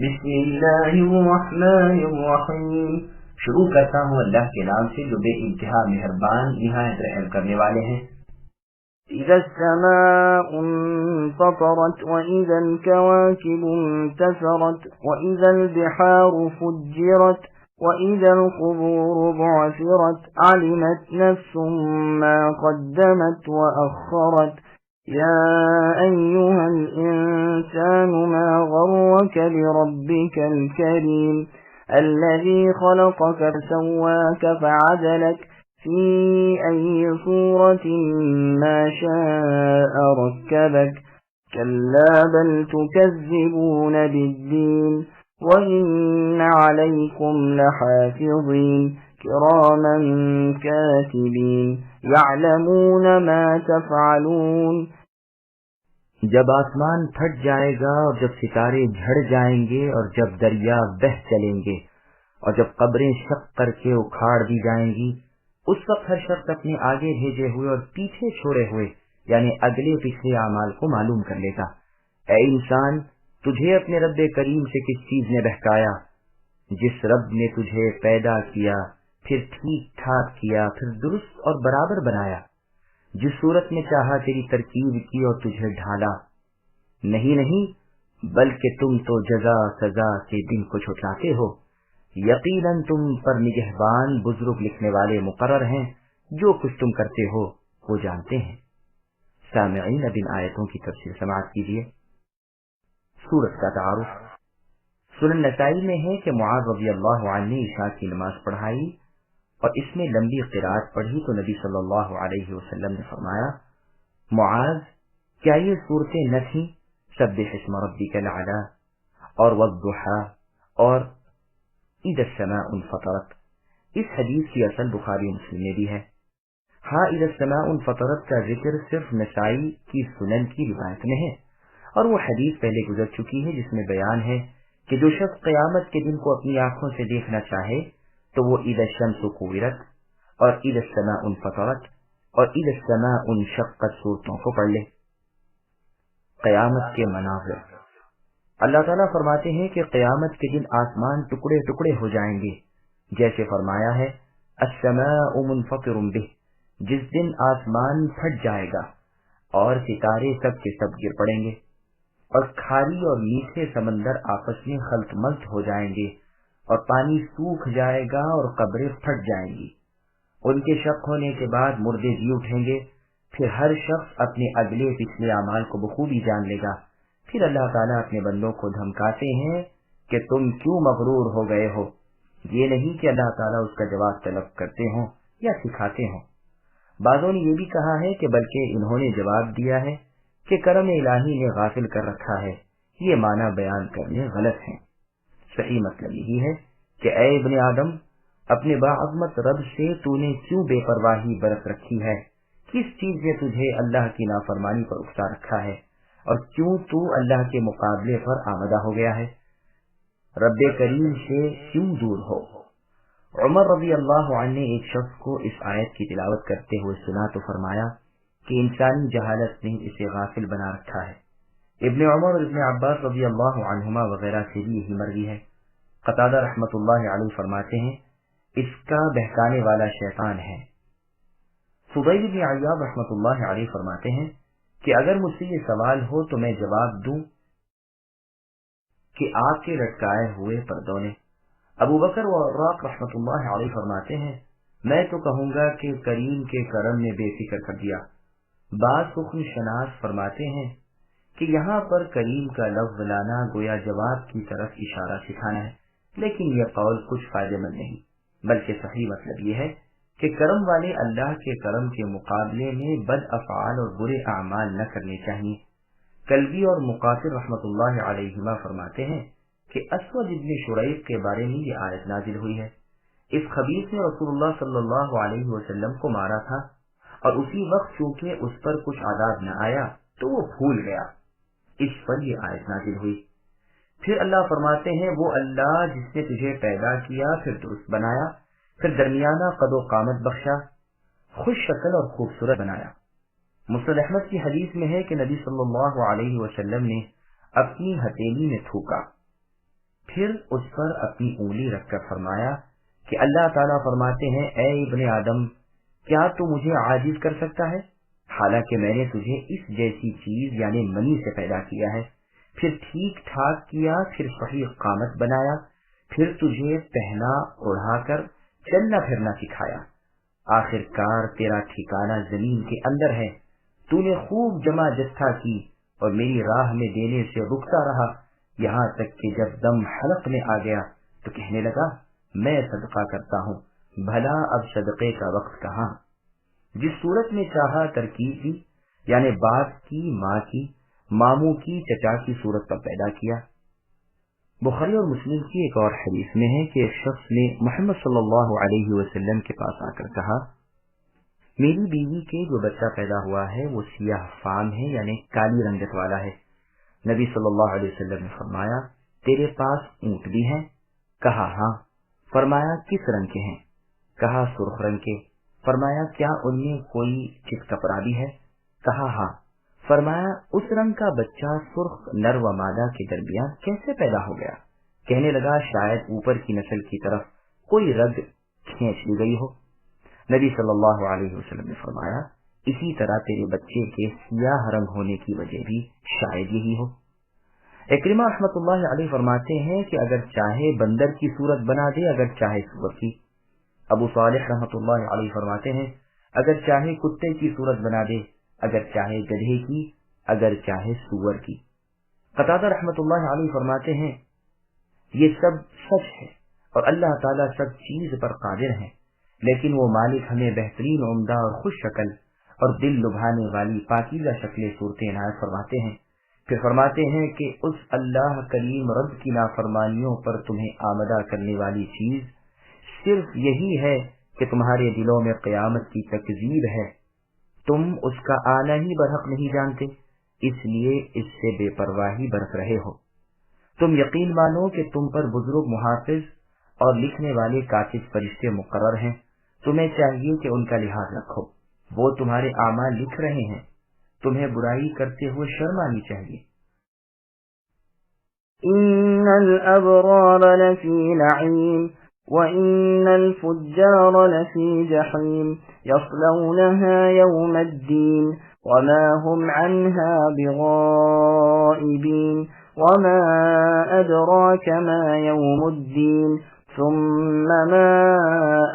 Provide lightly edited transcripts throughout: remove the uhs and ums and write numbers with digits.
بسم اللہ الرحمن الرحیم. شروع کرتا ہوں اللہ کے نام سے جو بے انتہا مہربان نہایت رحم کرنے والے ہیں. إذا السماء انفطرت وإذا الكواكب انتثرت وإذا البحار فجرت وإذا القبور بعثرت علمت نفس ما قدمت وأخرت يا أيها الإنسان ما غرك بربك الكريم الذي خلقك فسواك فعدلك في أي صورة ما شاء ركبك كلا بل تكذبون بالدين وإن عليكم لحافظين كراما كاتبين يعلمون ما تفعلون. جب آسمان پھٹ جائے گا اور جب ستارے جھڑ جائیں گے اور جب دریا بہہ چلیں گے اور جب قبریں شق کر کے اکھاڑ دی جائیں گی، اس وقت ہر شخص اپنے آگے بھیجے ہوئے اور پیچھے چھوڑے ہوئے یعنی اگلے پچھلے اعمال کو معلوم کر لیتا. اے انسان، تجھے اپنے رب کریم سے کس چیز نے بہکایا؟ جس رب نے تجھے پیدا کیا، پھر ٹھیک ٹھاک کیا، پھر درست اور برابر بنایا، جس صورت میں چاہا تیری ترکیب کی اور تجھے ڈھالا. نہیں بلکہ تم تو جزا سزا کے دن کو چھٹلاتے ہو. یقیناً تم پر نگہبان بزرگ لکھنے والے مقرر ہیں، جو کچھ تم کرتے ہو وہ جانتے ہیں. سامعین، اب ان آیتوں کی تفسیر سماعت کیجیے. سورت کا تعارف. سنن نسائی میں ہے کہ معاذ رضی اللہ عنہ نے عشاء کی نماز پڑھائی اور اس میں لمبی قرات پڑھی تو نبی صلی اللہ علیہ وسلم نے فرمایا، معاذ، کیا یہ صورتیں نہ تھیں؟ سبح اسم ربک الاعلی اور والضحی اور اذا السماء انفطرت. اس حدیث کی اصل بخاری و مسلم میں بھی ہے. ہاں، اذا السماء انفطرت کا ذکر صرف نسائی کی سنن کی روایت میں ہے اور وہ حدیث پہلے گزر چکی ہے جس میں بیان ہے کہ جو شخص قیامت کے دن کو اپنی آنکھوں سے دیکھنا چاہے تو وہ اذا الشمس کورت اور اذا السماء انفطرت اور اذا السماء انشقت صورتوں کو پڑھ لے. قیامت کے مناظر. اللہ تعالیٰ فرماتے ہیں کہ قیامت کے دن آسمان ٹکڑے ٹکڑے ہو جائیں گے، جیسے فرمایا ہے السماء منفطر بہ، جس دن آسمان پھٹ جائے گا اور ستارے سب کے سب گر پڑیں گے اور کھاری اور میٹھے سمندر آپس میں خلط ملط ہو جائیں گے اور پانی سوکھ جائے گا اور قبریں پھٹ جائیں گی. ان کے شق ہونے کے بعد مردے جی اٹھیں گے. پھر ہر شخص اپنے اگلے پچھلے اعمال کو بخوبی جان لے گا. پھر اللہ تعالیٰ اپنے بندوں کو دھمکاتے ہیں کہ تم کیوں مغرور ہو گئے ہو. یہ نہیں کہ اللہ تعالیٰ اس کا جواب طلب کرتے ہوں یا سکھاتے ہوں. بعضوں نے یہ بھی کہا ہے کہ بلکہ انہوں نے جواب دیا ہے کہ کرم الہی نے غافل کر رکھا ہے. یہ معنی بیان کرنے غلط ہیں. صحیح مطلب یہی ہے کہ اے ابن آدم، اپنے باعظمت رب سے تو نے کیوں بے پرواہی برت رکھی ہے؟ کس چیز نے تجھے اللہ کی نافرمانی پر اکسا رکھا ہے اور کیوں تو اللہ کے مقابلے پر آمدہ ہو گیا ہے؟ رب کریم سے کیوں دور ہو؟ عمر رضی اللہ عنہ نے ایک شخص کو اس آیت کی تلاوت کرتے ہوئے سنا تو فرمایا کہ انسانی جہالت نے اسے غافل بنا رکھا ہے. ابن عمر اور ابن عباس رضی اللہ عنہما وغیرہ سے بھی یہی مروی ہے. قتادہ رحمۃ اللہ علیہ فرماتے ہیں اس کا بہکانے والا شیطان ہے. فضیل بن عیاض رحمۃ اللہ علیہ فرماتے ہیں کہ اگر مجھ سے یہ سوال ہو تو میں جواب دوں کہ آگ کے لٹکائے ہوئے پردوں نے. ابو بکر و عراق رحمۃ اللہ علیہ فرماتے ہیں میں تو کہوں گا کہ کریم کے کرم نے بے فکر کر دیا. بعض حکم شناس فرماتے ہیں کہ یہاں پر کریم کا لفظ لانا گویا جواب کی طرف اشارہ سکھانا ہے، لیکن یہ قول کچھ فائدہ مند نہیں، بلکہ صحیح مطلب یہ ہے کہ کرم والے اللہ کے کرم کے مقابلے میں بد افعال اور برے اعمال نہ کرنے چاہیے. کلبی اور مقاتل رحمۃ اللہ علیہما فرماتے ہیں کہ اسود ابن شریح کے بارے میں یہ آیت نازل ہوئی ہے. اس خبیث نے رسول اللہ صلی اللہ علیہ وسلم کو مارا تھا اور اسی وقت چونکہ اس پر کچھ عذاب نہ آیا تو وہ بھول گیا. اس پر یہ آیت نازل ہوئی. پھر اللہ فرماتے ہیں وہ اللہ جس نے تجھے پیدا کیا، پھر درست بنایا، پھر درمیانہ قد و قامت بخشا، خوش شکل اور خوبصورت بنایا. مسند احمد کی حدیث میں ہے کہ نبی صلی اللہ علیہ وسلم نے اپنی ہتھیلی میں تھوکا. پھر اس پر اپنی انگلی رکھ کر فرمایا کہ اللہ تعالیٰ فرماتے ہیں اے ابن آدم کیا تو مجھے عاجز کر سکتا ہے حالانکہ میں نے تجھے اس جیسی چیز یعنی منی سے پیدا کیا ہے، پھر ٹھیک ٹھاک کیا، پھر صحیح قامت بنایا، پھر تجھے پہنا اڑا کر چلنا پھرنا سکھایا، آخر کار تیرا ٹھکانہ زمین کے اندر ہے، تو نے خوب جمع جتھا کی اور میری راہ میں دینے سے رکتا رہا، یہاں تک کہ جب دم حلق میں آ گیا تو کہنے لگا میں صدقہ کرتا ہوں، بھلا اب صدقے کا وقت کہاں؟ جس صورت میں چاہا ترکیب دی، یعنی باپ کی، ماں کی، ماموں کی، چچا کی صورت پر پیدا کیا۔ بخاری اور مسلم کی ایک اور حدیث میں ہے کہ ایک شخص نے محمد صلی اللہ علیہ وسلم کے پاس آ کر کہا میری بیوی کے جو بچہ پیدا ہوا ہے وہ سیاہ فام ہے یعنی کالی رنگت والا ہے۔ نبی صلی اللہ علیہ وسلم نے فرمایا تیرے پاس اونٹ بھی ہیں؟ کہا ہاں۔ فرمایا کس رنگ کے ہیں؟ کہا سرخ رنگ کے۔ فرمایا کیا ان میں کوئی چت کپڑا بھی ہے؟ کہا ہاں۔ فرمایا اس رنگ کا بچہ سرخ نر و مادہ کے درمیان کیسے پیدا ہو گیا؟ کہنے لگا شاید اوپر کی نسل کی طرف کوئی رگ کھینچ لی گئی ہو۔ نبی صلی اللہ علیہ وسلم نے فرمایا اسی طرح تیرے بچے کے سیاہ رنگ ہونے کی وجہ بھی شاید یہی ہو۔ اکرمہ رحمۃ اللہ علیہ فرماتے ہیں کہ اگر چاہے بندر کی صورت بنا دے، اگر چاہے سور کی۔ ابو صالح رحمۃ اللہ علیہ فرماتے ہیں اگر چاہے کتے کی صورت بنا دے، اگر چاہے گدھے کی، اگر چاہے سور کی۔ قتادہ رحمۃ اللہ علیہ فرماتے ہیں یہ سب سچ ہے اور اللہ تعالیٰ سب چیز پر قادر ہے، لیکن وہ مالک ہمیں بہترین عمدہ اور خوش شکل اور دل لبھانے والی پاکیزہ شکل صورتیں عنایت فرماتے ہیں۔ پھر فرماتے ہیں کہ اس اللہ کریم رب کی نافرمانیوں پر تمہیں آمدہ کرنے والی چیز صرف یہی ہے کہ تمہارے دلوں میں قیامت کی تکذیب ہے، تم اس کا آنا ہی برحق نہیں جانتے، اس لیے اس سے بے پرواہی برت رہے ہو۔ تم یقین مانو کہ تم پر بزرگ محافظ اور لکھنے والے کاتب فرشتے مقرر ہیں، تمہیں چاہیے کہ ان کا لحاظ رکھو، وہ تمہارے اعمال لکھ رہے ہیں، تمہیں برائی کرتے ہوئے شرم آنی چاہیے۔ ان الابرار لفی نعیم وان الفجار لفی جحیم یصلونها یوم الدین وما هم عنها بغائبین وما ادراک ما یوم الدین ثم ما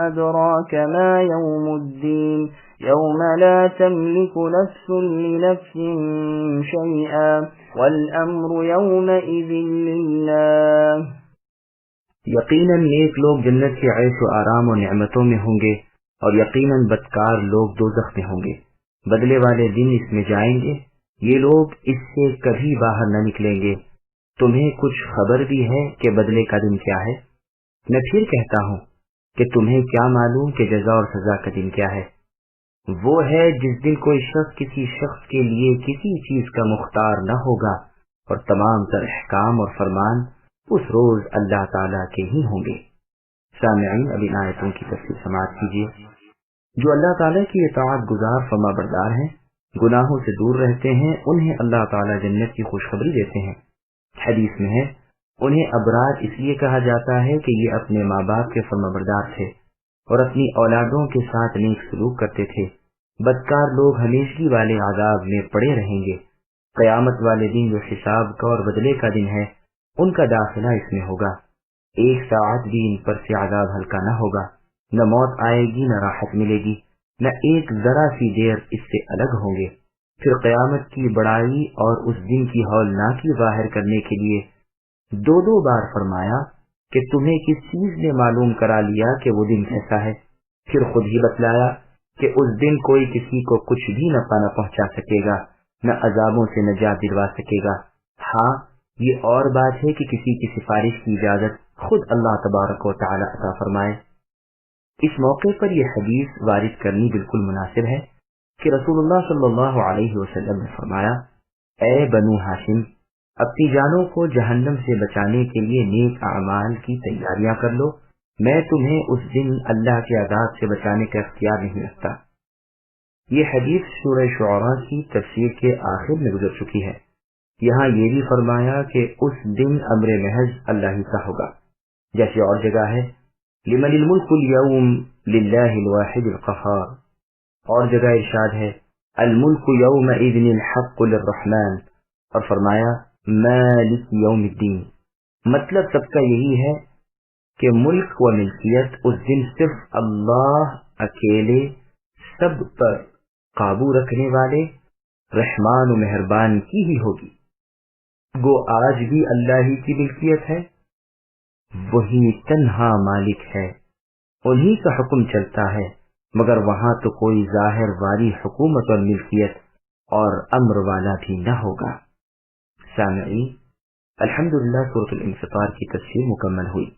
ادراک ما یوم الدین يوم لا تملك نفس لنفس شيئا والأمر يومئذ لله۔ یقیناً نیک لوگ جنت کے عیش و آرام و نعمتوں میں ہوں گے اور یقیناً بدکار لوگ دوزخ میں ہوں گے، بدلے والے دن اس میں جائیں گے، یہ لوگ اس سے کبھی باہر نہ نکلیں گے۔ تمہیں کچھ خبر بھی ہے کہ بدلے کا دن کیا ہے؟ میں پھر کہتا ہوں کہ تمہیں کیا معلوم کہ جزا اور سزا کا دن کیا ہے؟ وہ ہے جس دن کوئی شخص کسی شخص کے لیے کسی چیز کا مختار نہ ہوگا اور تمام تر احکام اور فرمان اس روز اللہ تعالیٰ کے ہی ہوں گے۔ سامعین اب ان آیتوں کی تفسیر سماعت کیجیے۔ جو اللہ تعالیٰ کی اطاعت گزار فرما بردار ہیں، گناہوں سے دور رہتے ہیں، انہیں اللہ تعالیٰ جنت کی خوشخبری دیتے ہیں۔ حدیث میں ہے انہیں ابرار اس لیے کہا جاتا ہے کہ یہ اپنے ماں باپ کے فرما بردار تھے اور اپنی اولادوں کے ساتھ نیک سلوک کرتے تھے۔ بدکار لوگ ہمیشگی والے عذاب میں پڑے رہیں گے۔ قیامت والے دن جو حساب کا اور بدلے کا دن ہے، ان کا داخلہ اس میں ہوگا۔ ایک ساعت بھی ان پر سے عذاب ہلکا نہ ہوگا، نہ موت آئے گی، نہ راحت ملے گی، نہ ایک ذرا سی دیر اس سے الگ ہوں گے۔ پھر قیامت کی بڑائی اور اس دن کی ہولناکی ظاہر کرنے کے لیے دو بار فرمایا کہ تمہیں کس چیز نے معلوم کرا لیا کہ وہ دن کیسا ہے؟ پھر خود ہی بتلایا کہ اس دن کوئی کسی کو کچھ بھی نفع نہ پہنچا سکے گا، نہ عذابوں سے نجات دلوا سکے گا۔ ہاں یہ اور بات ہے کہ کسی کی سفارش کی اجازت خود اللہ تبارک و تعالی عطا فرمائے۔ اس موقع پر یہ حدیث وارد کرنی بالکل مناسب ہے کہ رسول اللہ صلی اللہ علیہ وسلم نے فرمایا اے بنو ہاشم، اپنی جانوں کو جہنم سے بچانے کے لیے نیک اعمال کی تیاریاں کر لو، میں تمہیں اس دن اللہ کے عذاب سے بچانے کا اختیار نہیں رکھتا۔ یہ حدیث سورہ شعراء کی تفسیر کے آخر میں گزر چکی ہے۔ یہاں یہ بھی فرمایا کہ اس دن امر محض اللہ ہی کا ہوگا، جیسے اور جگہ ہے لمن الملک اليوم للہ الواحد القہار، اور جگہ ارشاد ہے الملک یومئذ الحق للرحمن، اور فرمایا مالک یوم الدین۔ مطلب سب کا یہی ہے کہ ملک و ملکیت اس دن صرف اللہ اکیلے سب پر قابو رکھنے والے رحمان و مہربان کی ہی ہوگی۔ گو آج بھی اللہ ہی کی ملکیت ہے، وہی تنہا مالک ہے، انہی کا حکم چلتا ہے، مگر وہاں تو کوئی ظاہر والی حکومت اور ملکیت اور امر والا بھی نہ ہوگا۔ سامعین، الحمدللہ سورۃ الانفطار کی تفسیر مکمل ہوئی۔